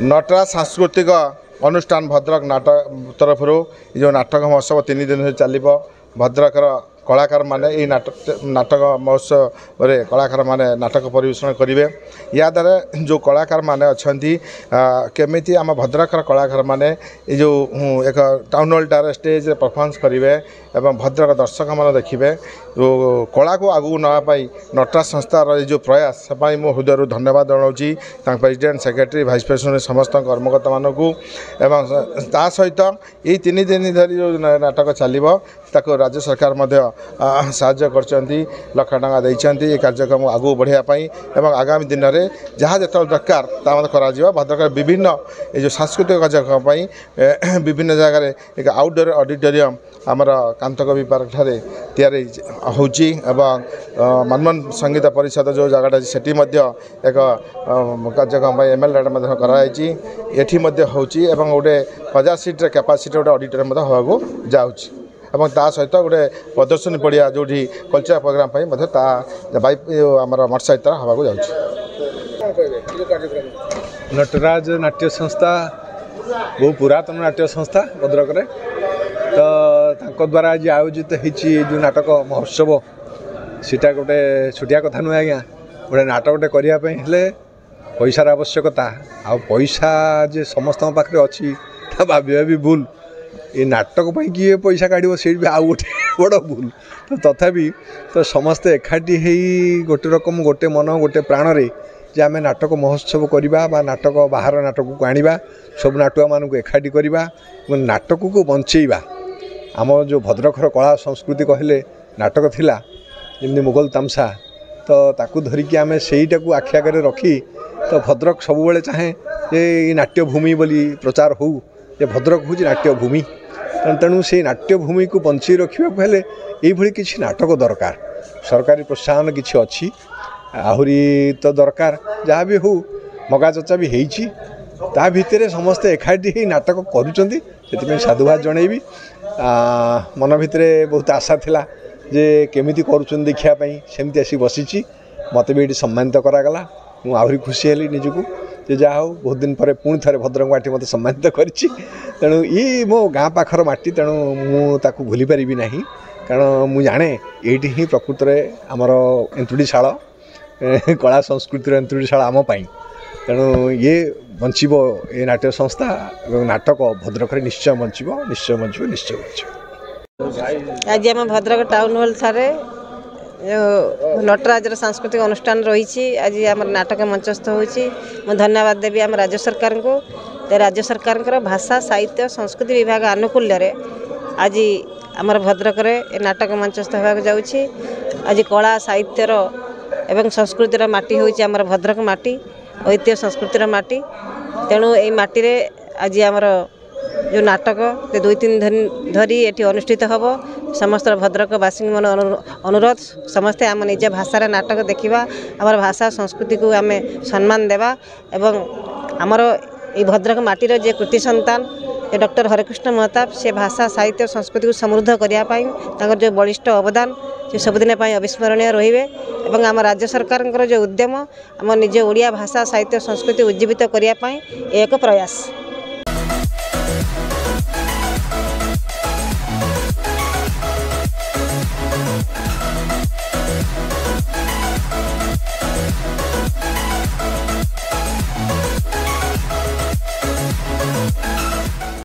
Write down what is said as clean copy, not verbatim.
नटराज सांस्कृतिक अनुष्ठान भद्रक नाटक तरफ जो नाटक महोत्सव 3 दिन चलो भद्रकर कलाकार माने ये नाटक महोत्सव रे कलाकार माने नाटक परिवेषण करेंगे। या द्वारा जो कलाकार माने अच्छी केमिति आम भद्रकर कलाकार माने ये जो एक टाउन हॉल टार स्टेज परफॉर्मेंस करेंगे एवं भद्रक दर्शक मान देखिए जो कला को आगू नापाई नटराज संस्थार जो प्रयास से मो हृदय धन्यवाद जनाऊँगी प्रेसिडेंट सेक्रेटरी भाइस प्रेसिडेंट समस्त कर्मकर्ता मानक एवं ता सहित ये 3 दिन धरी जो नाटक चलो ताको राज्य सरकार साहाय्य करछंती लाख टका देइछंती ये कार्यक्रम आगू बढ़ापी एवं आगामी दिन में जहाँ जो दरकार करा भद्रक विभिन्न ये जो सांस्कृतिक कार्यक्रम विभिन्न जगह एक आउटडोर ऑडिटोरियम आमर कांतकवि पार्क ठारे तैयारी होची एवं मनमोहन संगीत परिषद जो जगह सेठी एक कार्यक्रम एमएलए कराई एठी होची एवं गोटे 1000 सीट्र कैपासिटी गोटे ऑडिटोरियम होगा जाऊँगी एवं ता सहित गोटे प्रदर्शनी पड़िया जो कल्चर प्रोग्राम आमर मोटरसाइकिल हवा जाऊँगी। नटराज नाट्य संस्था बहु पुरातन नाट्य संस्था भद्रक तो द्वारा आज आयोजित होती जो नाटक महोत्सव सीटा गोटे छुटिया कथा नुहे आज्ञा गोटे नाटक गोटे करने पैसार आवश्यकता आ पैसा जे समस्त पाखे अच्छी भाविया भी भूल ये नाटक किए पैसा काढ़ से भी आउ गोटे बड़ भूल तो तथापि तो समस्ते एकाठी हो गोटे रकम गोटे मन गोटे प्राण रे जे आम नाटक महोत्सव करवा नाटक बाहर नाटक को आनिबा सब नाटुआ मानक एकाठी करवा नाटक को बंचेबा आम जो भद्रकर कला संस्कृति कहले नाटक थिला जमी मुगल तामसा तो ताकू धरिकी आम सेटा को आखि आगे रखी तो भद्रक सब बेले चाहे ये नाट्यभूमि बोली प्रचार हो जे भद्रक हूँ नाट्यभूमि तेणु से नाट्यभूमि को बंची रखा हेले ये किसी नाटक दरकार सरकारी प्रोत्साहन किसी अच्छी आहरी तो दरकार जहाँ भी हो मगा चर्चा भी होती ता भितर समस्ते एकाठी ही नाटक करुँच से साधुवाद जनईबी मन भितर बहुत आशा थिला जे केमिति करुँच देखापी सेमती आसी बसी मत भी ये सम्मानित करागला मुझे आहरी खुशी हेली निजको जे जहा हो बहुत दिन पर पुणी थे भद्रक माटी मत सम्मानित करी तेणु ये मो गाँ पाखर माटी तेणु मुझे भूली पारि ना कारण मुझे जाने ये ही प्रकृत में आमर एंतुड़ीशाल कला संस्कृतिर एंतुड़ीशाल आम तेणु ये बंचब ये नाट्य संस्था और नाटक भद्रक निश्चय बंचब निश्चय बंचब निश्चय बंचब। आज आम भद्रक टाउन हॉल ठारे नटराज सांस्कृतिक अनुष्ठान रही आज आम नाटक मंचस्थ हो धन्यवाद देवी आम राज्य सरकार को राज्य सरकार भाषा साहित्य संस्कृति विभाग आनुकूल्य आज आमर भद्रक नाटक मंचस्थ होगा जाऊँगी। आज कला साहित्यर एवं संस्कृतिर माटी होची आमर भद्रक माटी ऐतिह्य संस्कृतिर माटी तेणु ये माटी रे आज आमर जो नाटक 2-3 दिन धरी ये अनुष्ठित हम समस्त भद्रकवासी मन अनुरोध समस्ते आम निज भाषा नाटक देखा आमर भाषा संस्कृति को आम सम्मान देवा एवं आमर ये भद्रक माटीर जे कृति संतान ये डॉक्टर हरिकृष्ण महताब से भाषा साहित्य संस्कृति को समृद्ध करने जो बलिष्ठ अवदान से सबुदिन अविस्मरणीय रे एवं आम राज्य सरकार जो उद्यम आम निज ओडिया भाषा साहित्य संस्कृति उज्जीवित करने एक प्रयास।